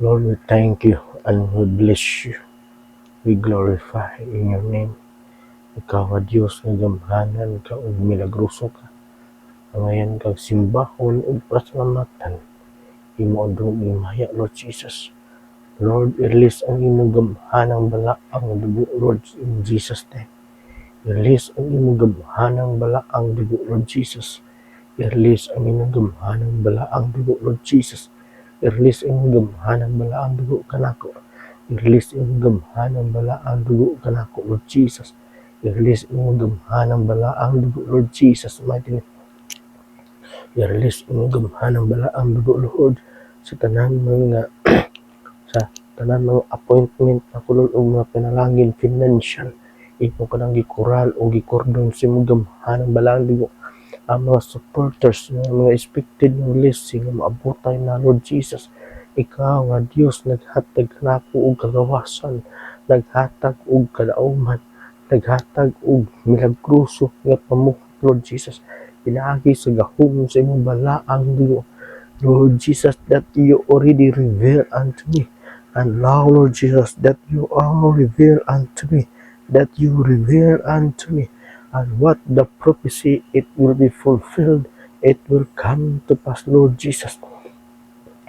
Lord, we thank you and we bless you. We glorify in your name. Ikaw, Diyos, nga gamhanan ka ug milagroso ka. Ngayon kag simbahon ug pasalamatan. Imo ang imaya, Lord Jesus. Lord, release ang imong gamhanang balaang dugo, Lord, in Jesus' name. Release ang imong gamhanang balaang dugo, Lord Jesus. Release ang imong gamhanang balaang dugo, Lord Jesus. Release ang imong gamhanang balaang dugo kanako. I-release yung gamhanang balaang dugo kanako, Lord Jesus. I-release yung gamhanang balaang dugo, Lord Jesus. Mighty name. I-release yung gamhanang balaang dugo, Lord, sa tanan mga sa tanan mga appointment na kulol o mga pinalangin financial. Ito ka nang gikural o gikordon sa mga gamhanang balaang dugo. Ang mga supporters, mga expected ng blessing na maabotay na, Lord Jesus. Ikaw nga Diyos, naghatag kanako og kagawasan, naghatag og kadauman, naghatag og milagroso nga pamuhat, Lord Jesus. Pinaagi sa gahom sa imong balaang dugo, Lord Jesus, that you already revealed unto me. And now, Lord Jesus, that you are revealed unto me, that you reveal unto me. And what the prophecy, it will be fulfilled, it will come to pass, Lord Jesus.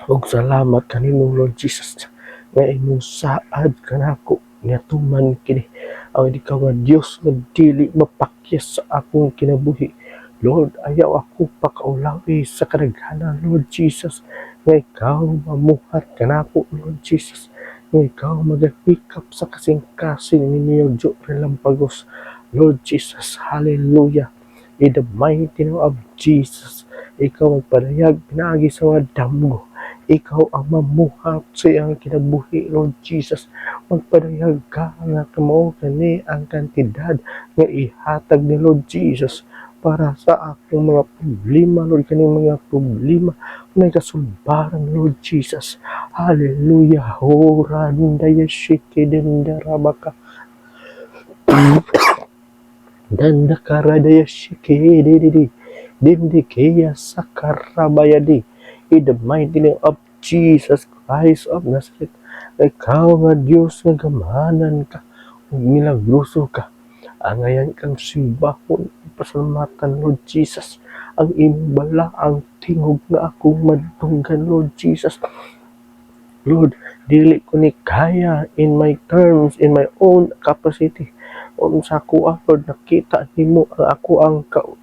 Og salamat kanimo, Lord Jesus, nga imong saad kanako niatuman kini ang ikaw nga Dios nga dili mapakyas sa akong kinabuhi. Lord, ayaw ako pakaulawi sa kadaghanan, Lord Jesus, nga ikaw mamuhat kanako, Lord Jesus, nga ikaw magahikap sa kasing-kasing ninyo Diyo relampagos, Lord Jesus. Hallelujah. In the mighty name of Jesus, ikaw magpadayag pinaagi sa mga damgo. Ikaw ang mamuhat sa iyang kinabuhi, Lord Jesus. Magpadayag ka nga kamo kani ang kantidad nga ihatag ni Lord Jesus para sa akong mga problema, Lord, kaning mga problema may kasulbaran, Lord Jesus. Hallelujah. Horanda yashike dendarabaka. Danda karadaya shike didi. Dindi kaya sakarabayadi. In the mighty name of Jesus Christ of Nazareth, ikaw nga Diyos nga gamhanan ka, ug milagroso ka. Angayan kang simbahon, pasalamatan, Lord Jesus. Ang imong bala, ang tingog nga akong madunggan, Lord Jesus. Lord, dili ko ni kaya in my terms, in my own capacity. Sa ako, Lord, nakita nimo ang ako ang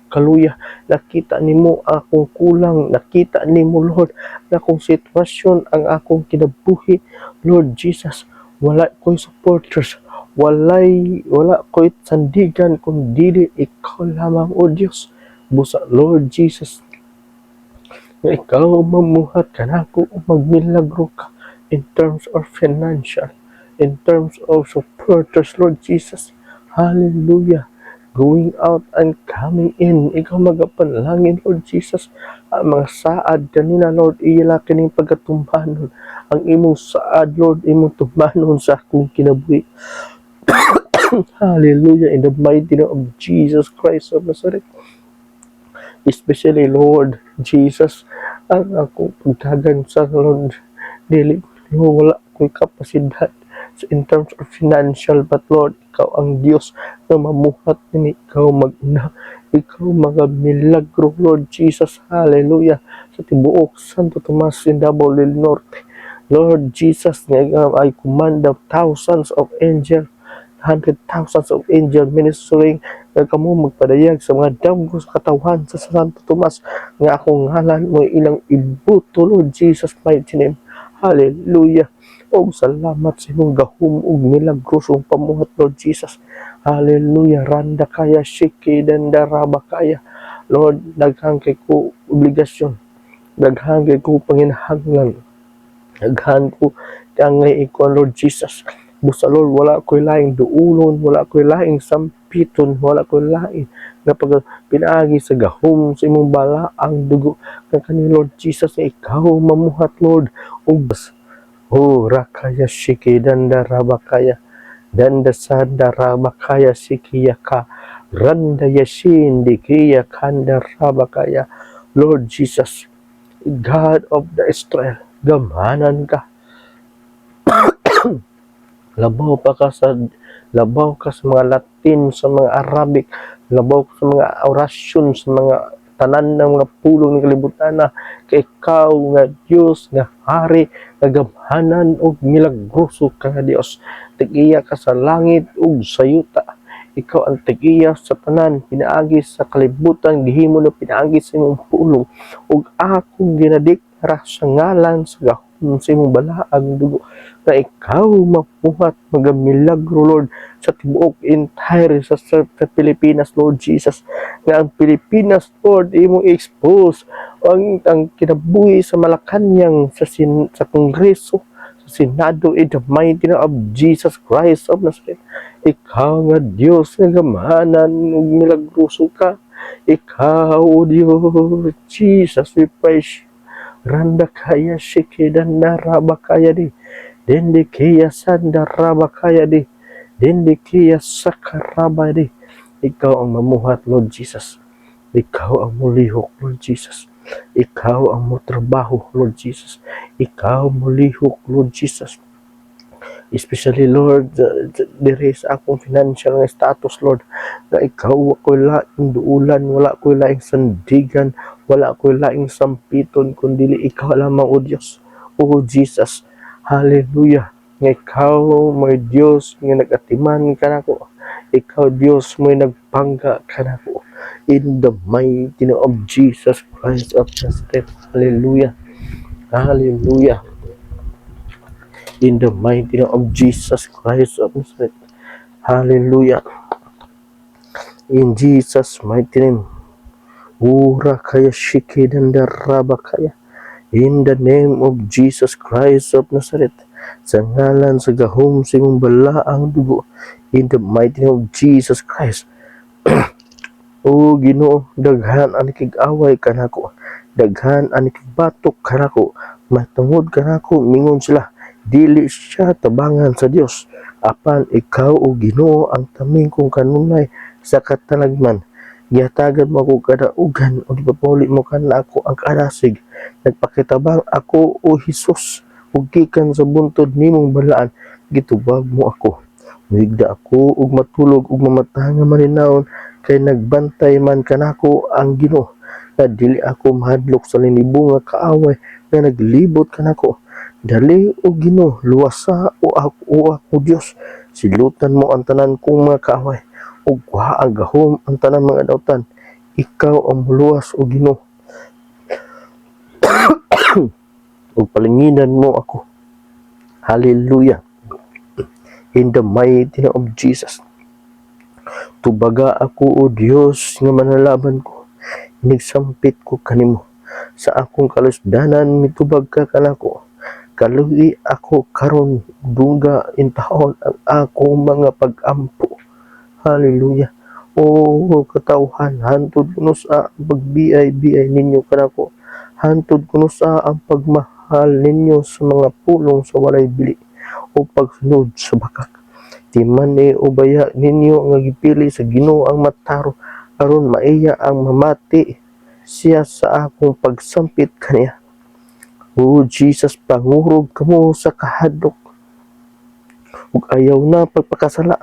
kaluya, nakita nimo ang akong kulang, nakita nimo, Lord, na akong sitwasyon, ang akong kinabuhi, Lord Jesus. Wala ko'y supporters, wala ko'y sandigan, kundi ikaw lamang, O Diyos. Busa, Lord Jesus, nga ikaw mamuhat kanako o magmilagro ka in terms of financial, in terms of supporters, Lord Jesus. Hallelujah. Going out and coming in. Ikaw magapanalangin, Lord Jesus. Ang mga saad kanina, Lord, iyala kining pagkatumbanon. Ang imong saad, Lord, imong tumbanon sa akong kinabuhi. Hallelujah. In the mighty name of Jesus Christ of Nazareth. Especially, Lord Jesus, ang akong pagdagan sa Lord, dili ko wala akong kapasidad in terms of financial, but Lord, ikaw ang Diyos na mamuhat din, ikaw magna, ikaw mga milagro, Lord Jesus. Hallelujah. Sa tibuok Santo Tomas in Davao del Norte, Lord Jesus, I command the thousands of angels, 100,000s of angel ministering nga kamo magpadayag sa mga damgo sa katawan sa Santo Tomas nga akong ngalan mo ilang ibuto, Lord Jesus, mighty name. Hallelujah. O salamat sa imong gahum ug milagrosong pamuhat, Lord Jesus. Hallelujah. Randa kaya shiki dandaraba kaya. Lord, daghang kay ko obligasyon, daghang kay ko panginahanglan, daghan ko kangay ikaw, Lord Jesus. Busa, Lord, wala ko'y laing duulon, wala ko'y laing sampiton, wala ko'y laing na pag pinaagi sa gahom sa imong bala ang dugo ng kanil, Lord Jesus, na ikaw mamuhat, Lord. Ubas, rakaya shiki danda rabakaya, danda sanda rabakaya sikiya ka, randa yashin dikiya kanda rabakaya. Lord Jesus, God of the Israel, gamhanan ka. Labaw ka sa mga Latin, sa mga Arabic, labaw ka sa mga orasyon, sa mga tanan ng mga pulong ng kalibutan na kay ikaw nga Dios nga hari nga gamhanan ug milagroso ka nga Dios. Tig-iya ka sa langit ug sa yuta. Ikaw ang tig-iya sa tanan, pinaagi sa kalibutan, gihimo na pinaagi sa imong pulong ug akong ginadeklara sa ngalan sa gahom sa imong balaang dugo na ikaw mabuhat magamilagro Lord sa tibuok entire sa Pilipinas Lord Jesus, nga ang Pilipinas Lord imong expose ang kinabuhi sa Malacañang sa Kongreso, sa Senado, in the mighty name of Jesus Christ of Nazareth. Ikaw nga Dios nga gamahanan ug milagroso ka. Ikaw, O Dios Jesus, we praise you. Randa kaya shikidan na raba kaya di. Dende kaya sanda raba kaya di. Dende kaya sakaraba di. Ikaw ang mamuhat, Lord Jesus. Ikaw ang mulihok, Lord Jesus. Ikaw ang motrabaho, Lord Jesus. Ikaw mulihok, Lord Jesus. Especially, Lord, dire sa akong financial nga status, Lord, na ikaw ako'y laing duulan, wala ako'y laing sandigan, wala ako'y laing sampiton, kundi ikaw lamang, O Diyos, O Jesus. Hallelujah. Nga ikaw, may Diyos, nga nag-atiman ka nako. Ikaw, Diyos, may nagpangga ka nako. In the mighty name of Jesus Christ of Nazareth. Hallelujah. Hallelujah. In the mighty name of Jesus Christ of Nazareth. Hallelujah. In Jesus' mighty name. Ura kaya shikidanda raba kaya. In the name of Jesus Christ of Nazareth. Sa ngalan sa gahom sa imong balaang dugo. In the mighty name of Jesus Christ. O Ginoo, daghan ani kig-away kanako. Daghan ani kig-batok kanako. Matungod kanako mingon sila. Dili siya tabangan sa Dios. Apan ikaw o Ginoo ang taming kong kanunay sa katalagman. Gihatagan mo ako kadaugan o ipapuli mo kana ako ang karasig. Nagpakitabang ako o Hesus ug gikan sa buntod nimong balaan gitubag mo ako. Muhigda ako ug matulog ug mamatang nga malinawon kay nagbantay man kanako ang Ginoo. Na dili ako mahadlok sa linibo nga kaaway nga naglibot kanako. Dali o Ginoo, luwasa o ako Dios. Silutan mo ang tanan kong mga kaaway. Ug kuha ang gahom ang tanan mga dautan. Ikaw ang muluwas o Ginoo. Ug palinginan mo ako. Hallelujah. In the mighty name of Jesus. Tubaga ako o Dios nga manalaban ko. Nigsampit ko kanimo. Sa akong kalusdanan mitubag ka kanako. Kaluhi ako karon duga intahon ang akong mga pag-ampo. Hallelujah. O katawhan, hantod kuno sa pagbiay-biay ninyo kanako. Hantod kuno sa ang pagmahal ninyo sa mga pulong sa walay bili o pagsunod sa bakak. Timan ni ubaya ninyo nga gipili sa Ginoo ang mataro aron maiya ang mamati siya sa akong pagsampit kaniya. O Jesus, pangurog kamo sa kahadlok ug ayaw na pagpakasala.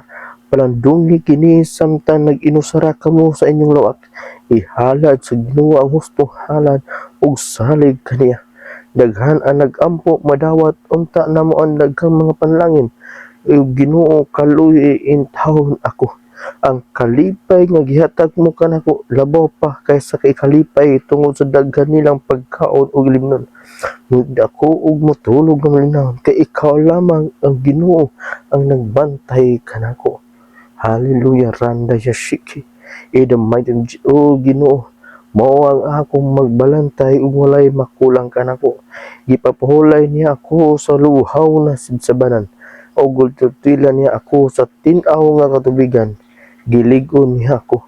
Palandungi kini samtang nag-inusara kamo sa inyong lawak. Ihalad sa Ginoo ang hustong halad ug salig kaniya. Daghan ang nag-ampo madawat unta namo ang daghang mga panlangin. Ginoo, kaluhi intawon ako. Ang kalipay nga gihatag mo kanako labaw pa kaysa kay kalipay tungod sa daghan nilang pagkaon ug limnon. Ngunit ako ug motulog ang linawon kay ikaw lamang ang Ginoo ang nagbantay kanako. Hallelujah. Randa yashiki. In the mighty name of Ginoo, mao ang akong magbalantay ug walay makulang kanako. Gipapahulay niya ako sa luhaw na sidsabanan. O gultutilan niya ako sa tinaw nga katubigan. Giligon niya ako.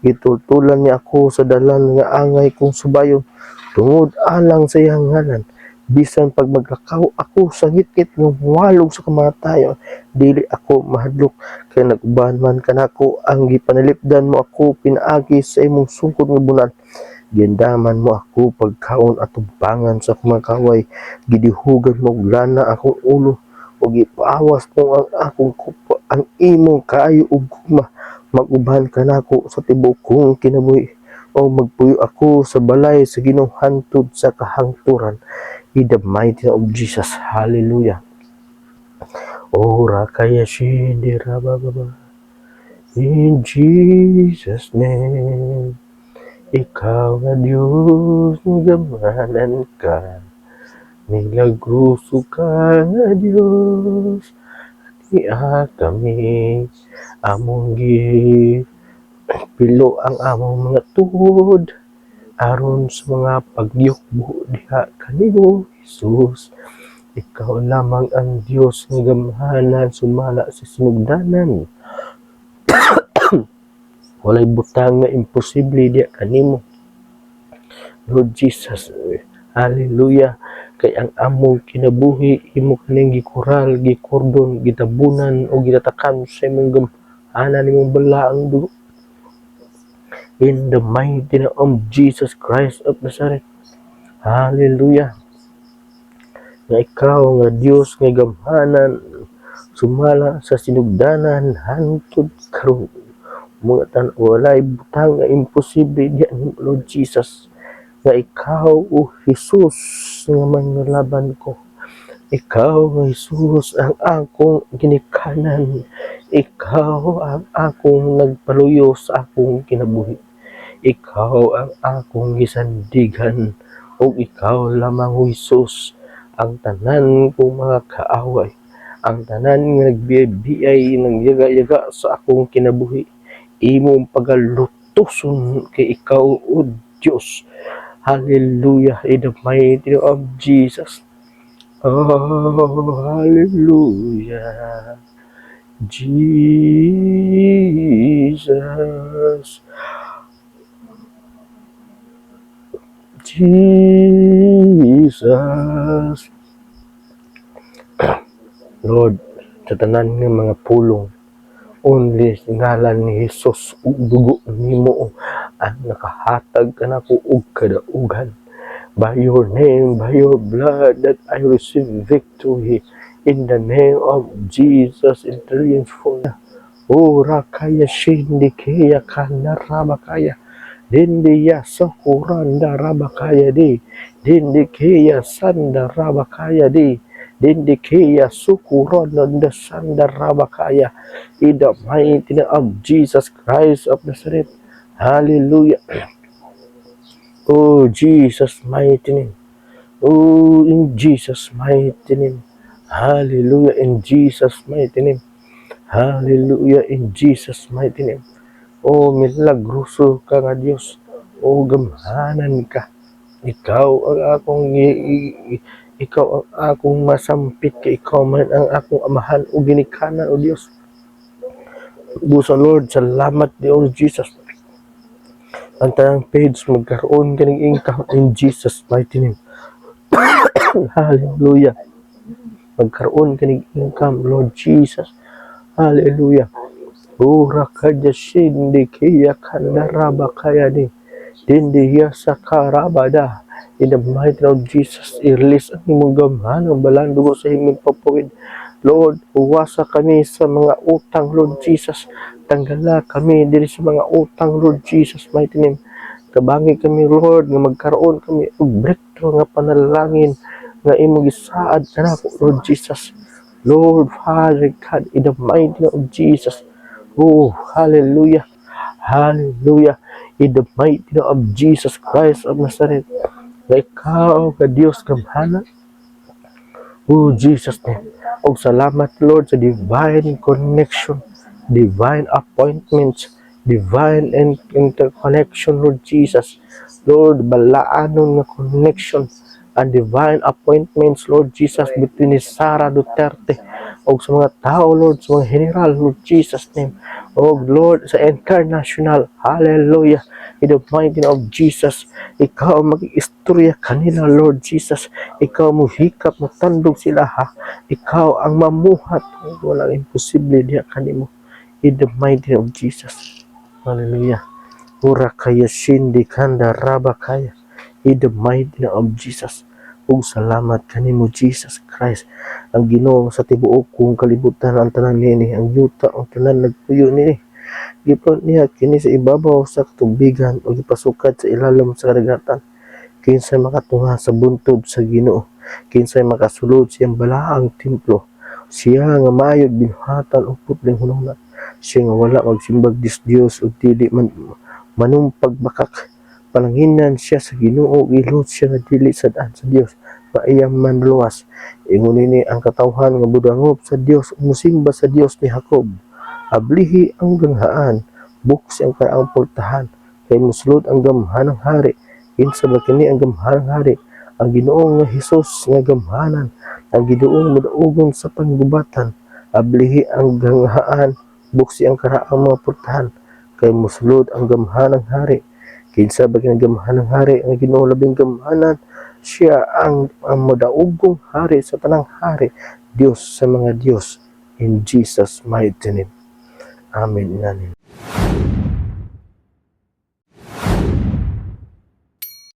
Gitultulan niya ako sa dalan nga angay kong subayon. Tungod alang sa iyang ngalan. Bisan pag maglakaw ako sa ngit-ngit ng walog sa kamatayon, dili ako mahadlok. Kaya naguban man kanako ang gipanalipdan mo ako pinaagi sa imong sungkod nga bunal. Giandaman mo ako pagkaon at tubangan sa kumakaway. Gidihugan mo lana akong ulo. ug ipawas mo ang akong kupa, ang imong kaayo ug gugma. Mag-uban ka nako sa tibuok kong kinabuhi, o magpuyo ako sa balay sa Ginoo hangtod sa kahangturan. In the mighty name of Jesus. Hallelujah. Ora kaya shindi rababa. In Jesus' name. Ikaw na Diyos, nagamanan ka. Milagruso ka na Diyos. Iya kami. Among pilo ang among mga tuhod. Aron sa mga pagyukbo diha kanimo, Jesus. Ikaw lamang ang Diyos ng gamhanan, sumala sa sinugdanan. Walay butang nga imposible diya kanimo, Lord Jesus. Hallelujah. Kay ang among kinabuhi imo kaning gikural, gikordon, gitabunan o gitatakam sa imong gamhanan nimong balaang dugo. In the mighty name of Jesus Christ of Nazareth. Hallelujah. Nga ikaw nga Dios nga gamhanan, sumala sa sinugdanan hangtod karon. Mga walay butang nga imposible diyan, Lord Jesus. Nga ikaw, o Jesus, nga manlalaban ko. Ikaw, nga Jesus, ang akong ginikanan. Ikaw ang akong nagpaluyo sa akong kinabuhi. Ikaw ang akong gisandigan. O ikaw lamang, o Jesus, ang tanan kong mga kaaway. Ang tanan nga nagbiyay-biyay, nagyaga-yaga sa akong kinabuhi. Imong pagalutuson kay ikaw, o Diyos. Hallelujah. In the mighty name of Jesus. Oh, hallelujah. Jesus. Jesus. Lord, sa tanan ng mga pulong, only ngalan ni Jesus ug dugo nimo ang nakahatag kanako og kadaugan. By your name, by your blood, that I receive victory in the name of Jesus in triumphal. Ora kaya shindi kaya kanaraba kaya. Dindiya sokuranda rabakaya di. Dindikiya sanda rabakaya di. Dindikiya sukuranda sanda rabakaya. In the mighty name of Jesus Christ of Nazareth. Hallelujah. Oh, Jesus' mighty name. Oh, in Jesus' mighty name. Hallelujah, in Jesus' mighty name. Hallelujah, in Jesus' mighty name. Oh, milagroso ka nga Diyos. Oh, gamhanan ka. Ikaw ang akong masampit ka. Ikaw man ang akong amahan o ginikanan, o Diyos. Busa Lord, salamat di o Jesus. Ang tanang page magkaroon ka ng income in Jesus' mighty name. Hallelujah. Magkaroon ka ng income, Lord Jesus. Hallelujah. Ura kaya shindi kaya kandaraba kaya ni. Dindi sa karabada. In the mighty name of Jesus, i-release ang imong gamhan, ang balandugo sa imong papuwid. Lord, uwasa kami sa mga utang, Lord Jesus. Tanggala kami diri sa mga utang, Lord Jesus, mighty name. Kabangi kami, Lord, nga magkaroon kami og breakthrough nga panalangin nga imong gisaad kanako, Lord Jesus. Lord, Father God, in the mighty name of Jesus. Oh, hallelujah. Hallelujah. In the mighty name of Jesus Christ of Nazareth. Na ikaw, ka Diyos kamhanan. Oh, Jesus name. O salamat, Lord, sa divine connection, divine appointments, divine interconnection, Lord Jesus. Lord, balaanon na connection and divine appointments, Lord Jesus, between ni Sara Duterte o sa mga tao, Lord, sa mga general, Lord Jesus name. O Lord, sa international, hallelujah, in the mighty name of Jesus, ikaw mag-istorya kanila, Lord Jesus. Ikaw mo hikap, matandog sila, ha. Ikaw ang mamuhat. Walang imposible diya kanimo. In the mighty name of Jesus. Hallelujah. Ura kaya shindi kanda raba kaya. In the mighty name of Jesus. ug salamat kanimo Jesus Christ, ang Ginoo sa tibuok kong kalibutan, ang tanan nini, ang yuta, ang tanan nagpuyo nini. Gipon niya kini sa ibabaw sa tubigan o gipasukat sa ilalim sa kadagatan. Kinsay makatunga sa buntod sa Ginoo, kinsay makasulod siyang balaang templo. Siya nga maayo binuhatan og putling hunahuna, siya nga wala magsimbag Dios ug dili man manumpagbakak. Pananginan siya sa Ginoo, ilot siya nga dili sadaan sa Dios, maayang manluwas. Ingon ini ang katawhan nga budangop sa Dios ug musimba sa Dios ni Jacob. Ablihi ang ganghaan, buksi ang karaang portahan, kay musulod ang gamhanang hari. Kinsa ba kini ang gamhanang hari? Ang Ginoo nga Hesus nga gamhanan, ang Ginoong madaugon sa panggubatan. Ablihi ang ganghaan, buksi ang karaang mga portahan, kay musulod ang gamhanang hari. Kinsa ba kini ang gamhanang hari? Ang Ginoo labing gamhanan, siya ang madaugong hari sa tanang hari, Dios sa mga Dios. In Jesus mighty name. Amen.